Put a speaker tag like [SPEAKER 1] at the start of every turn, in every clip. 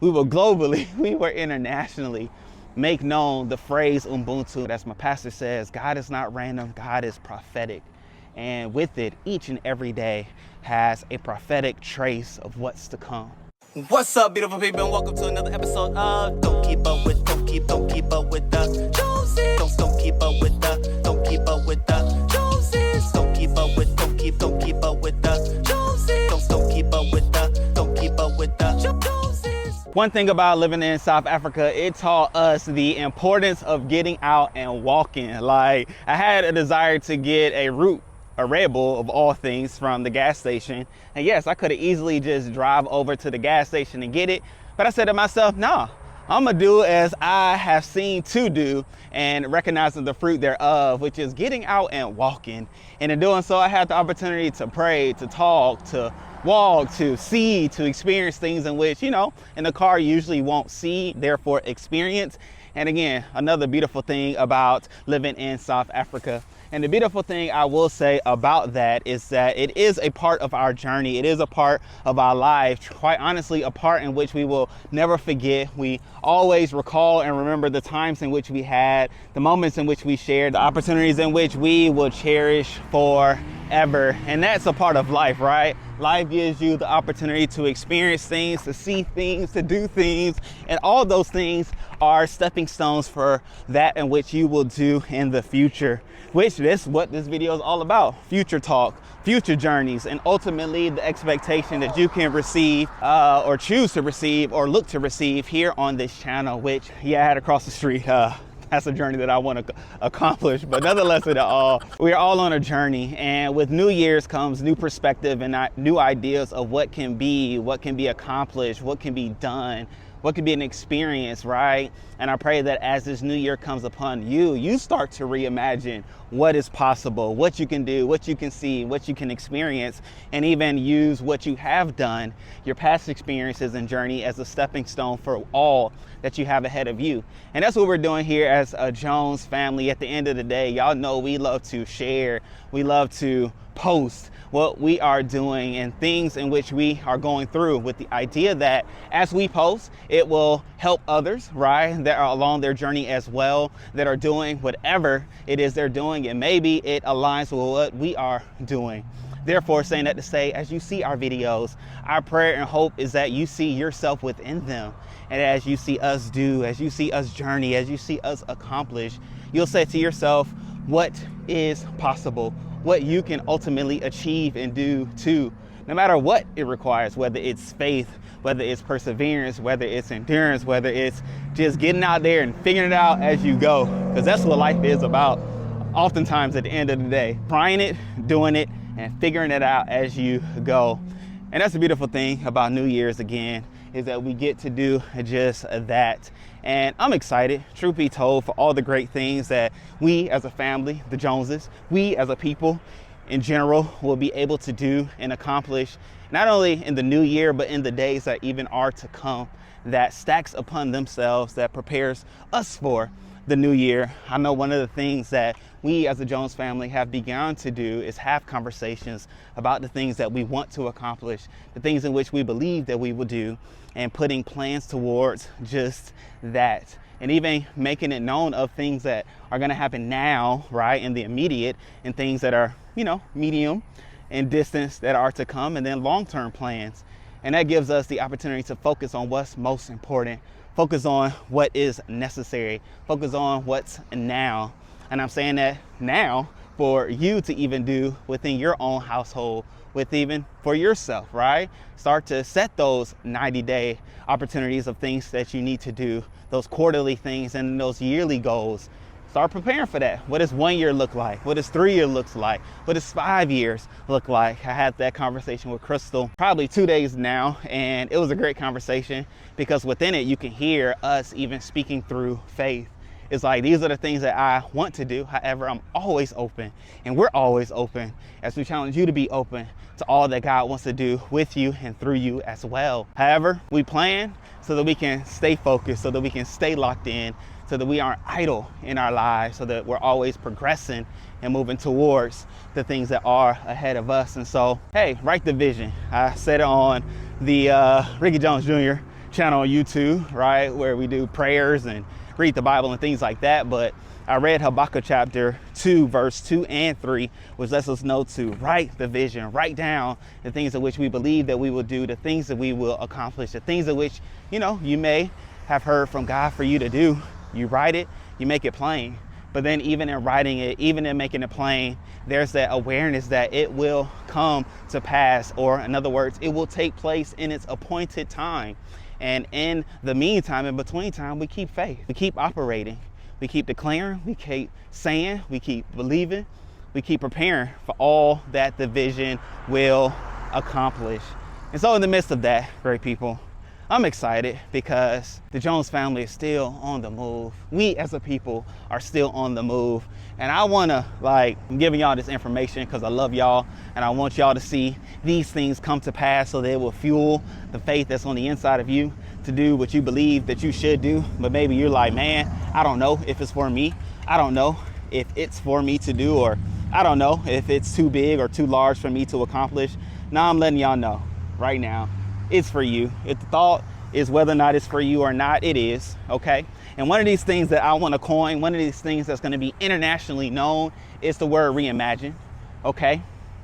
[SPEAKER 1] we will globally, we will internationally make known the phrase Ubuntu. As my pastor says, God is not random, God is prophetic. And with it, each and every day has a prophetic trace of what's to come. What's up, beautiful people, and welcome to another episode of Don't Keep Up With the Joneses. Don't keep up with the Joneses. Don't keep up with the Joneses. Don't keep up with the Joneses. Don't keep up with the Joneses. One thing about living in South Africa, it taught us the importance of getting out and walking. Like, I had a desire to get a Red Bull of all things from the gas station. And yes, I could have easily just drive over to the gas station and get it. But I said to myself, nah, I'm gonna do as I have seen to do and recognizing the fruit thereof, which is getting out and walking. And in doing so, I had the opportunity to pray, to talk, to walk, to see, to experience things in which, in the car you usually won't see, therefore experience. And again, another beautiful thing about living in South Africa. And the beautiful thing I will say about that is that it is a part of our journey. It is a part of our life, quite honestly, a part in which we will never forget. We always recall and remember the times in which we had, the moments in which we shared, the opportunities in which we will cherish forever. And that's a part of life, right? Life gives you the opportunity to experience things, to see things, to do things, and all those things are stepping stones for that in which you will do in the future, which is what this video is all about. Future talk, future journeys, and ultimately the expectation that you can receive or choose to receive or look to receive here on this channel, which, yeah, I had across the street. That's a journey that I want to accomplish, but nonetheless, we are all on a journey, and with New Year's comes new perspective and new ideas of what can be accomplished, what can be done, what can be an experience, right? And I pray that as this new year comes upon you, you start to reimagine what is possible, what you can do, what you can see, what you can experience, and even use what you have done, your past experiences and journey, as a stepping stone for all that you have ahead of you. And that's what we're doing here as a Jones family. At the end of the day, y'all know we love to share, we love to post what we are doing and things in which we are going through, with the idea that as we post, it will help others, right, that are along their journey as well, that are doing whatever it is they're doing, and maybe it aligns with what we are doing. Therefore, saying that to say, as you see our videos, our prayer and hope is that you see yourself within them. And as you see us do, as you see us journey, as you see us accomplish, you'll say to yourself, what is possible? What you can ultimately achieve and do too, no matter what it requires, whether it's faith, whether it's perseverance, whether it's endurance, whether it's just getting out there and figuring it out as you go, because that's what life is about. Oftentimes at the end of the day, trying it, doing it, and figuring it out as you go. And that's the beautiful thing about New Year's, again, is that we get to do just that. And I'm excited, truth be told, for all the great things that we as a family, the Joneses, we as a people in general will be able to do and accomplish, not only in the new year, but in the days that even are to come, that stacks upon themselves, that prepares us for the new year. I know one of the things that we as a Jones family have begun to do is have conversations about the things that we want to accomplish, the things in which we believe that we will do, and putting plans towards just that. And even making it known of things that are going to happen now, right, in the immediate, and things that are, medium and distance that are to come, and then long-term plans. And that gives us the opportunity to focus on what's most important, focus on what is necessary, focus on what's now. And I'm saying that now for you to even do within your own household, with even for yourself, right? Start to set those 90-day opportunities of things that you need to do, those quarterly things and those yearly goals. Start preparing for that. What does 1 year look like? What does 3 years look like? What does 5 years look like? I had that conversation with Chrystle probably 2 days now, and it was a great conversation because within it, you can hear us even speaking through faith. It's like, these are the things that I want to do. However, I'm always open, and we're always open as we challenge you to be open to all that God wants to do with you and through you as well. However, we plan so that we can stay focused, so that we can stay locked in, so that we aren't idle in our lives, so that we're always progressing and moving towards the things that are ahead of us. And so, hey, write the vision. I said it on the Rickey Jones Jr. channel on YouTube, right, where we do prayers and read the Bible and things like that. But I read Habakkuk chapter 2, verse 2 and 3, which lets us know to write the vision, write down the things in which we believe that we will do, the things that we will accomplish, the things in which, you may have heard from God for you to do. You write it, you make it plain. But then even in writing it, even in making it plain, there's that awareness that it will come to pass, or in other words, it will take place in its appointed time. And in the meantime, in between time, we keep faith, we keep operating, we keep declaring, we keep saying, we keep believing, we keep preparing for all that the vision will accomplish. And so in the midst of that, great people, I'm excited because the Jones family is still on the move. We as a people are still on the move. And I wanna, I'm giving y'all this information because I love y'all and I want y'all to see these things come to pass so that it will fuel the faith that's on the inside of you to do what you believe that you should do. But maybe you're like, man, I don't know if it's for me. I don't know if it's for me to do, or I don't know if it's too big or too large for me to accomplish. Now I'm letting y'all know right now, it's for you. If the thought is whether or not it's for you or not, it is, okay? And one of these things that I want to coin, one of these things that's going to be internationally known is the word reimagine, okay?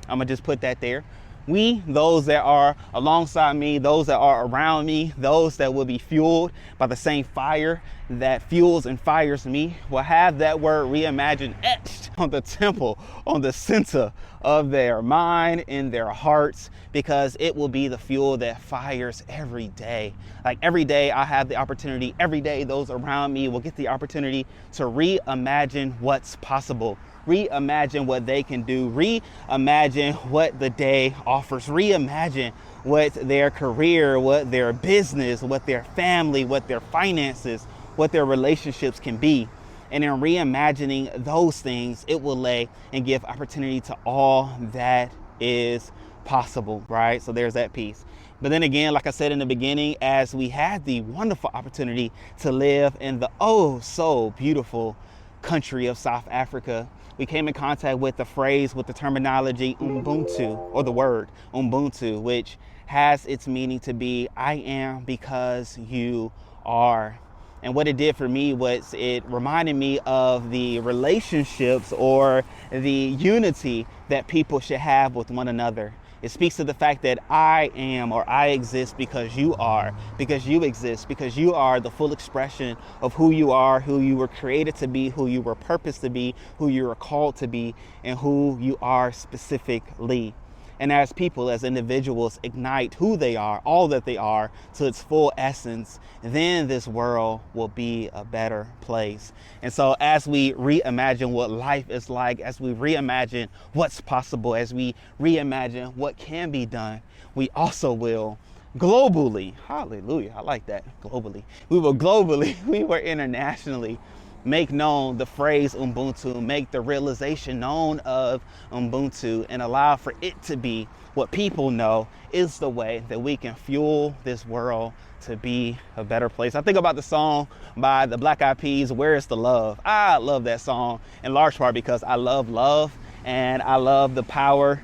[SPEAKER 1] I'm going to just put that there. We, those that are alongside me, those that are around me, those that will be fueled by the same fire that fuels and fires me, will have that word reimagine etched on the temple, on the center of their mind, in their hearts, because it will be the fuel that fires every day. Like every day I have the opportunity, every day those around me will get the opportunity to reimagine what's possible. Reimagine what they can do, reimagine what the day offers, reimagine what their career, what their business, what their family, what their finances, what their relationships can be. And in reimagining those things, it will lay and give opportunity to all that is possible, right? So there's that piece. But then again, like I said in the beginning, as we had the wonderful opportunity to live in the oh so beautiful country of South Africa, we came in contact with the phrase, with the terminology Ubuntu, or the word Ubuntu, which has its meaning to be I am because you are. And what it did for me was it reminded me of the relationships or the unity that people should have with one another. It speaks to the fact that I am, or I exist because you are, because you exist, because you are the full expression of who you are, who you were created to be, who you were purposed to be, who you were called to be, and who you are specifically. And as people, as individuals, ignite who they are, all that they are, to its full essence, then this world will be a better place. And so as we reimagine what life is like, as we reimagine what's possible, as we reimagine what can be done, we also will globally, hallelujah, I like that, globally. We will internationally make known the phrase Ubuntu, make the realization known of Ubuntu, and allow for it to be what people know is the way that we can fuel this world to be a better place. I think about the song by the Black Eyed Peas, Where Is the Love? I love that song in large part because I love love, and I love the power,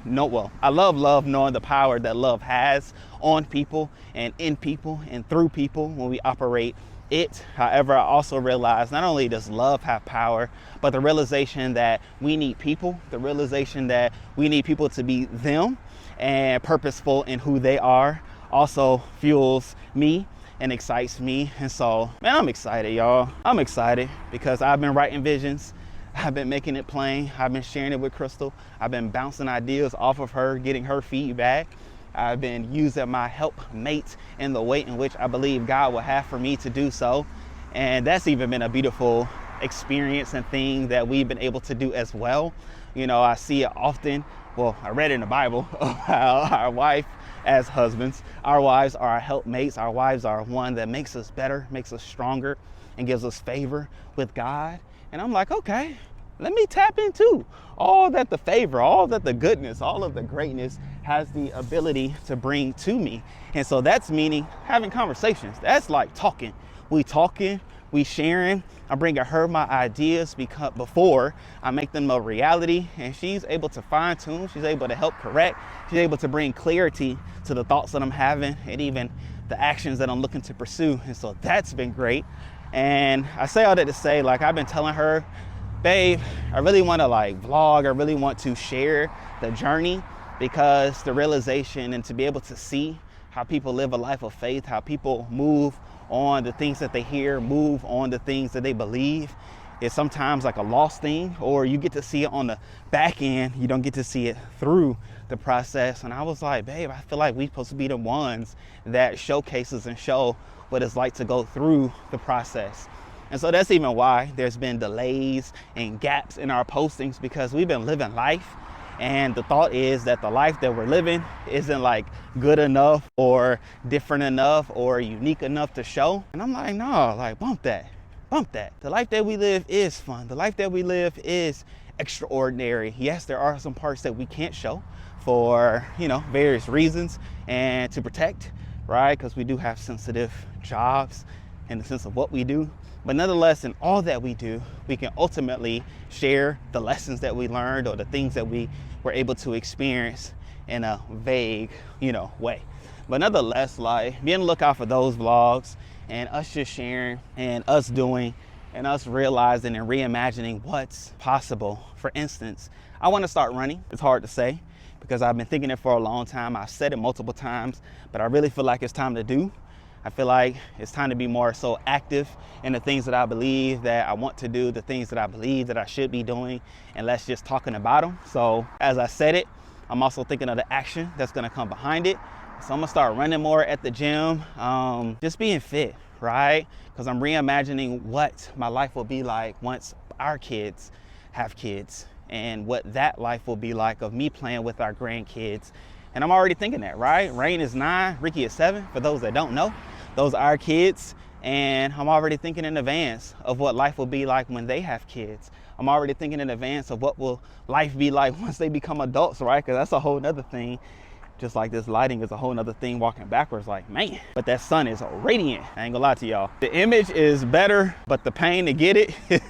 [SPEAKER 1] I love love knowing the power that love has on people and in people and through people when we operate it. However, I also realize not only does love have power, but the realization that we need people, the realization that we need people to be them and purposeful in who they are, also fuels me and excites me. And so, man, I'm excited, y'all. I'm excited because I've been writing visions. I've been making it plain. I've been sharing it with Chrystle. I've been bouncing ideas off of her, getting her feedback. I've been using my helpmate in the way in which I believe God will have for me to do so. And that's even been a beautiful experience and thing that we've been able to do as well. I see it often. Well, I read it in the Bible of how our wife, as husbands, our wives are our helpmates. Our wives are one that makes us better, makes us stronger, and gives us favor with God. And I'm like, okay, let me tap into all that the favor, all that the goodness, all of the greatness has the ability to bring to me. And so that's meaning having conversations. That's like talking. We sharing. I'm bringing her my ideas before I make them a reality, and she's able to fine tune. She's able to help correct. She's able to bring clarity to the thoughts that I'm having, and even the actions that I'm looking to pursue. And so that's been great. And I say all that to say, like, I've been telling her, babe, I really want to like vlog. I really want to share the journey, because the realization and to be able to see how people live a life of faith, how people move on the things that they hear, move on the things that they believe, is sometimes like a lost thing, or you get to see it on the back end. You don't get to see it through the process. And I was like, babe, I feel like we're supposed to be the ones that showcases and show what it's like to go through the process. And so that's even why there's been delays and gaps in our postings, because we've been living life. And the thought is that the life that we're living isn't like good enough or different enough or unique enough to show. And I'm like, no, like bump that. The life that we live is fun. The life that we live is extraordinary. Yes, there are some parts that we can't show for, various reasons and to protect, right? Because we do have sensitive jobs in the sense of what we do. But nonetheless, in all that we do, we can ultimately share the lessons that we learned or the things that we were able to experience in a vague, way. But nonetheless, like, be on the lookout for those vlogs and us just sharing and us doing and us realizing and reimagining what's possible. For instance, I want to start running. It's hard to say because I've been thinking it for a long time. I've said it multiple times, but I really feel like it's time to do. I feel like it's time to be more so active in the things that I believe that I want to do, the things that I believe that I should be doing, and less just talking about them. So as I said it, I'm also thinking of the action that's gonna come behind it. So I'm gonna start running more at the gym, just being fit, right? Because I'm reimagining what my life will be like once our kids have kids, and what that life will be like of me playing with our grandkids. And I'm already thinking that, right? Rain is 9, Rickey is 7, for those that don't know. Those are our kids, and I'm already thinking in advance of what life will be like when they have kids. I'm already thinking in advance of what will life be like once they become adults, right? Because that's a whole nother thing. Just like this lighting is a whole nother thing walking backwards, like, man. But that sun is radiant. I ain't gonna lie to y'all. The image is better, but the pain to get it, it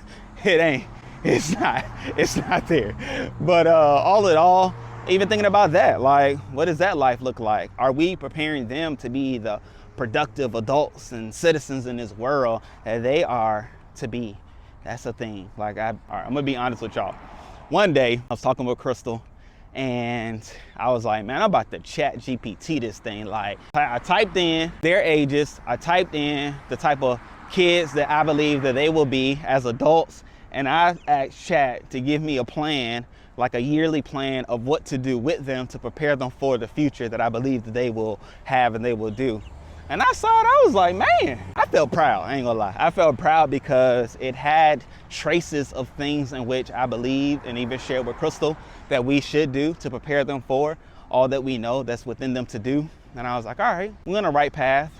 [SPEAKER 1] ain't. It's not there. But all in all, even thinking about that, like, what does that life look like? Are we preparing them to be the productive adults and citizens in this world that they are to be? That's the thing. Like, all right, I'm gonna be honest with y'all. One day I was talking with Chrystle, and I was like, man, I'm about to chat GPT this thing. Like, I typed in their ages, I typed in the type of kids that I believe that they will be as adults, and I asked chat to give me a plan, like a yearly plan of what to do with them to prepare them for the future that I believe that they will have and they will do. And I saw it, I was like, man, I felt proud, I ain't gonna lie. I felt proud because it had traces of things in which I believed and even shared with Chrystle that we should do to prepare them for all that we know that's within them to do. And I was like, all right, we're on the right path.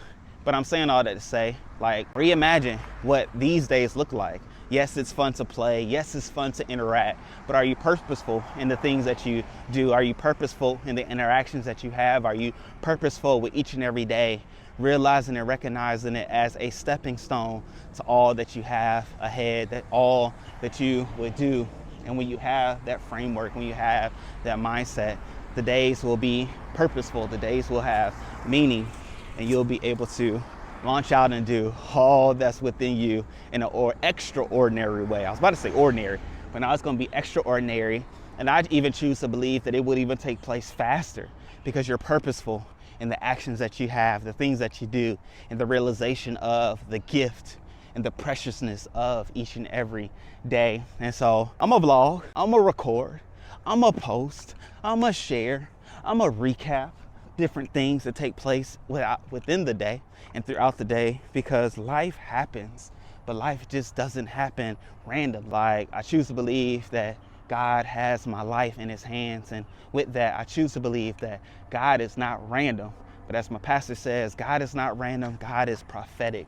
[SPEAKER 1] But I'm saying all that to say, like, reimagine what these days look like. Yes, it's fun to play. Yes, it's fun to interact. But are you purposeful in the things that you do? Are you purposeful in the interactions that you have? Are you purposeful with each and every day, realizing and recognizing it as a stepping stone to all that you have ahead, that all that you would do? And when you have that framework, when you have that mindset, the days will be purposeful. The days will have meaning, and you'll be able to launch out and do all that's within you in an extraordinary way. I was about to say ordinary, but now it's going to be extraordinary. And I even choose to believe that it would even take place faster because you're purposeful in the actions that you have, the things that you do, and the realization of the gift and the preciousness of each and every day. And so I'm a vlog, I'm a record, I'm a post, I'm a share, I'm a recap different things that take place within the day and throughout the day, because life happens, but life just doesn't happen random. Like, I choose to believe that God has my life in his hands, and with that, I choose to believe that God is not random, but as my pastor says, God is not random, God is prophetic.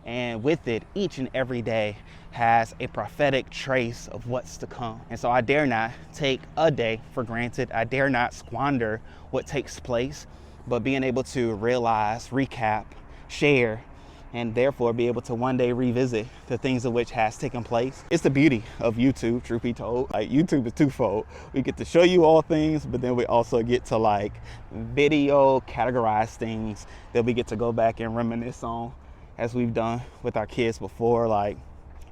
[SPEAKER 1] And with it, each and every day has a prophetic trace of what's to come. And so I dare not take a day for granted. I dare not squander what takes place, but being able to realize, recap, share, and therefore be able to one day revisit the things of which has taken place. It's the beauty of YouTube, truth be told. Like, YouTube is twofold. We get to show you all things, but then we also get to like video categorize things that we get to go back and reminisce on, as we've done with our kids before. Like,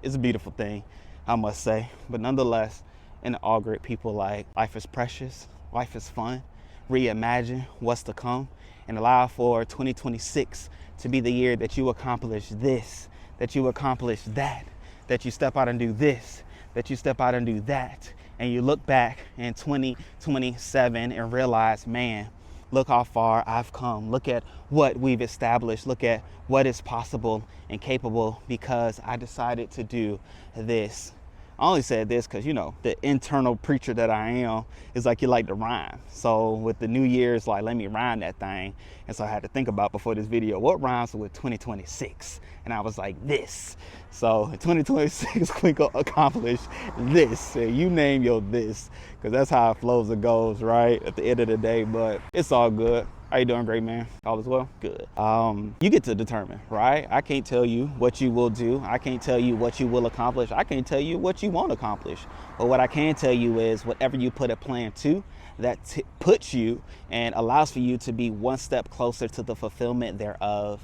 [SPEAKER 1] it's a beautiful thing, I must say. But nonetheless, in the all great people, like, life is precious, life is fun. Reimagine what's to come and allow for 2026 to be the year that you accomplish this, that you accomplish that, that you step out and do this, that you step out and do that. And you look back in 2027 and realize, man, look how far I've come. Look at what we've established. Look at what is possible and capable because I decided to do this. I only said this because, you know, the internal preacher that I am is like, you like to rhyme. So with the new year, it's like, let me rhyme that thing. And so I had to think about before this video, what rhymes with 2026? And I was like, this. So in 2026, we go accomplish this. And you name your this, because that's how it flows and goes, right? At the end of the day, but it's all good. How you doing, great man? All is well? Good. You get to determine, right? I can't tell you what you will do. I can't tell you what you will accomplish. I can't tell you what you won't accomplish. But what I can tell you is whatever you put a plan to, that puts you and allows for you to be one step closer to the fulfillment thereof.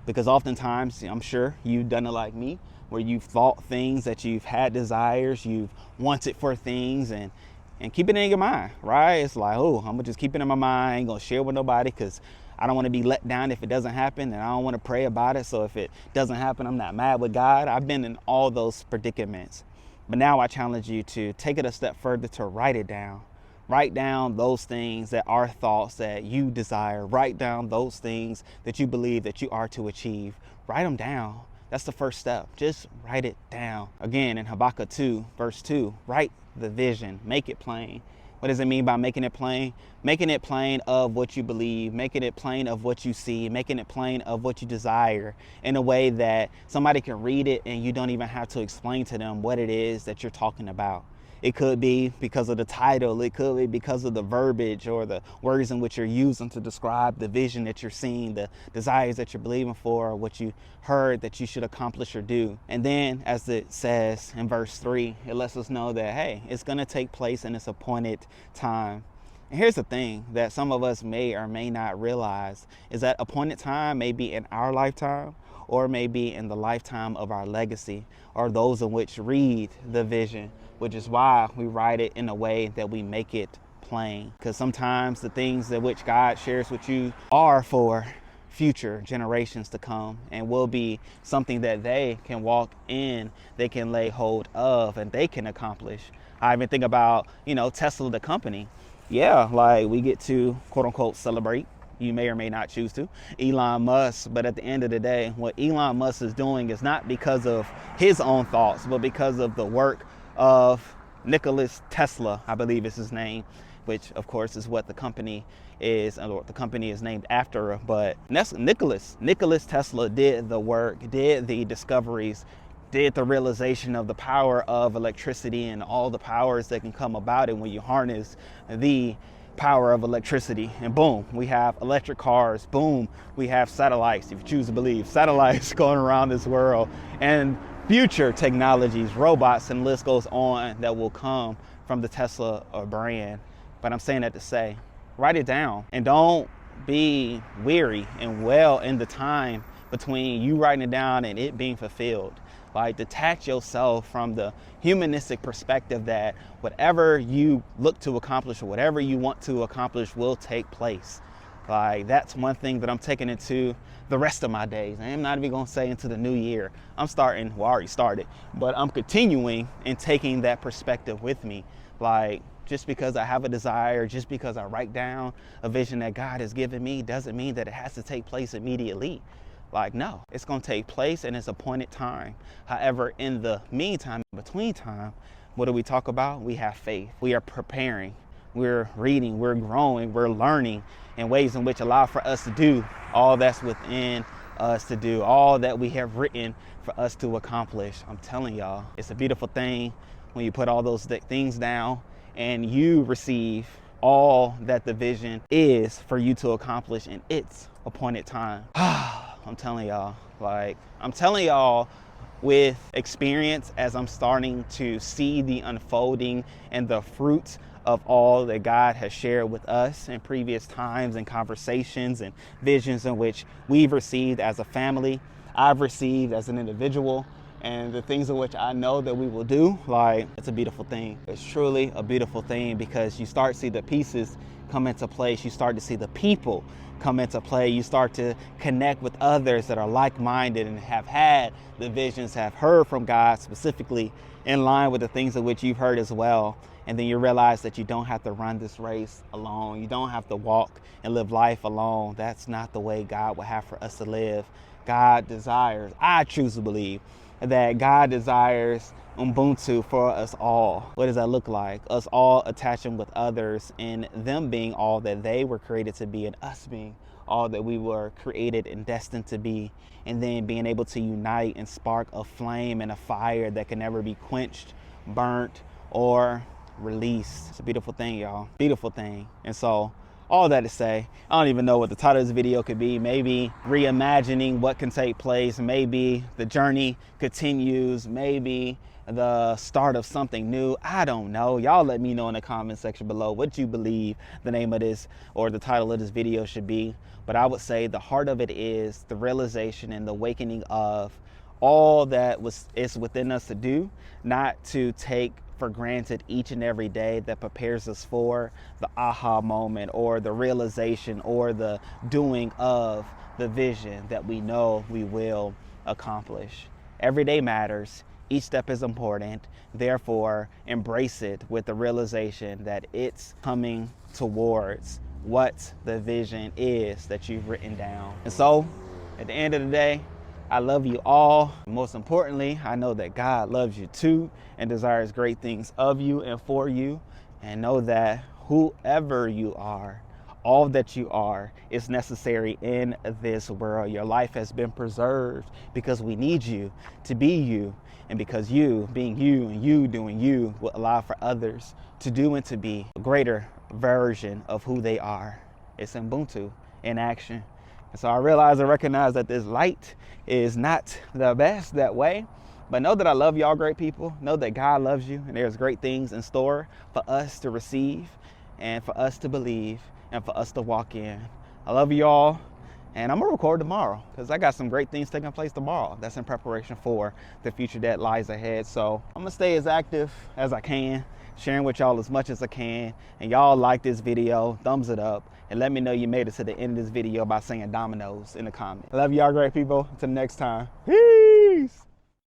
[SPEAKER 1] Because oftentimes, I'm sure you've done it like me, where you've thought things, that you've had desires, you've wanted for things, and keep it in your mind, right? It's like, oh, I'm gonna just keep it in my mind. I ain't gonna share with nobody because I don't want to be let down if it doesn't happen, and I don't want to pray about it. So if it doesn't happen, I'm not mad with God. I've been in all those predicaments. But now I challenge you to take it a step further, to write it down. Write down those things that are thoughts that you desire. Write down those things that you believe that you are to achieve. Write them down. That's the first step. Just write it down. Again, in Habakkuk 2, verse 2, write the vision, make it plain. What does it mean by making it plain? Making it plain of what you believe, making it plain of what you see, making it plain of what you desire, in a way that somebody can read it and you don't even have to explain to them what it is that you're talking about. It could be because of the title, it could be because of the verbiage or the words in which you're using to describe the vision that you're seeing, the desires that you're believing for, or what you heard that you should accomplish or do. And then, as it says in verse 3, it lets us know that, hey, it's gonna take place in its appointed time. And here's the thing that some of us may or may not realize, is that appointed time may be in our lifetime, or maybe in the lifetime of our legacy, or those in which read the vision, which is why we write it in a way that we make it plain. Because sometimes the things that which God shares with you are for future generations to come, and will be something that they can walk in, they can lay hold of, and they can accomplish. I even think about, you know, Tesla, the company. Yeah, like, we get to quote unquote celebrate. You may or may not choose to, Elon Musk, but at the end of the day, what Elon Musk is doing is not because of his own thoughts, but because of the work of Nicholas Tesla, I believe is his name, which of course is what the company is, or the company is named after. But Nicholas Tesla did the work, did the discoveries, did the realization of the power of electricity and all the powers that can come about it when you harness the power of electricity. And boom, we have electric cars. Boom, we have satellites, if you choose to believe, satellites going around this world, and future technologies, robots, and the list goes on, that will come from the Tesla brand. But I'm saying that to say, write it down, and don't be weary and well in the time between you writing it down and it being fulfilled. Like, detach yourself from the humanistic perspective that whatever you look to accomplish or whatever you want to accomplish will take place. Like, that's one thing that I'm taking into the rest of my days. I'm not even gonna say into the new year. I'm starting, well, I already started, but I'm continuing and taking that perspective with me. Like, just because I have a desire, just because I write down a vision that God has given me, doesn't mean that it has to take place immediately. Like, no, it's gonna take place in its appointed time. However, in the meantime, in between time, what do we talk about? We have faith. We are preparing, we're reading, we're growing, we're learning in ways in which allow for us to do all that's within us to do, all that we have written for us to accomplish. I'm telling y'all, it's a beautiful thing when you put all those things down and you receive all that the vision is for you to accomplish in its appointed time. I'm telling y'all with experience, as I'm starting to see the unfolding and the fruits of all that God has shared with us in previous times and conversations and visions in which we've received as a family, I've received as an individual, and the things in which I know that we will do, like, it's a beautiful thing. It's truly a beautiful thing, because you start to see the pieces come into place. You start to see the people come into play. You start to connect with others that are like-minded and have had the visions, have heard from God specifically in line with the things of which you've heard as well. And then you realize that you don't have to run this race alone. You don't have to walk and live life alone. That's not the way God would have for us to live. God desires, I choose to believe, that God desires Ubuntu for us all. What does that look like? Us all attaching with others and them being all that they were created to be, and us being all that we were created and destined to be, and then being able to unite and spark a flame and a fire that can never be quenched, burnt, or released. It's a beautiful thing, y'all. Beautiful thing. And so, all that to say, I don't even know what the title of this video could be. Maybe reimagining what can take place. Maybe the journey continues. Maybe the start of something new. I don't know. Y'all let me know in the comment section below what you believe the name of this or the title of this video should be. But I would say the heart of it is the realization and the awakening of all that is within us to do, not to take for granted each and every day that prepares us for the aha moment or the realization or the doing of the vision that we know we will accomplish. Every day matters. Each step is important. Therefore, embrace it with the realization that it's coming towards what the vision is that you've written down. And so, at the end of the day, I love you all. Most importantly, I know that God loves you too and desires great things of you and for you. And know that whoever you are, all that you are, is necessary in this world. Your life has been preserved because we need you to be you. And because you, being you and you doing you, will allow for others to do and to be a greater version of who they are. It's Ubuntu in action. And so I realize and recognize that this light is not the best that way, but know that I love y'all great people. Know that God loves you and there's great things in store for us to receive and for us to believe and for us to walk in. I love y'all, and I'm gonna record tomorrow because I got some great things taking place tomorrow. That's in preparation for the future that lies ahead. So I'm gonna stay as active as I can, sharing with y'all as much as I can. And y'all like this video, thumbs it up, and let me know you made it to the end of this video by saying dominoes in the comments. I love y'all great people. Until next time. Peace.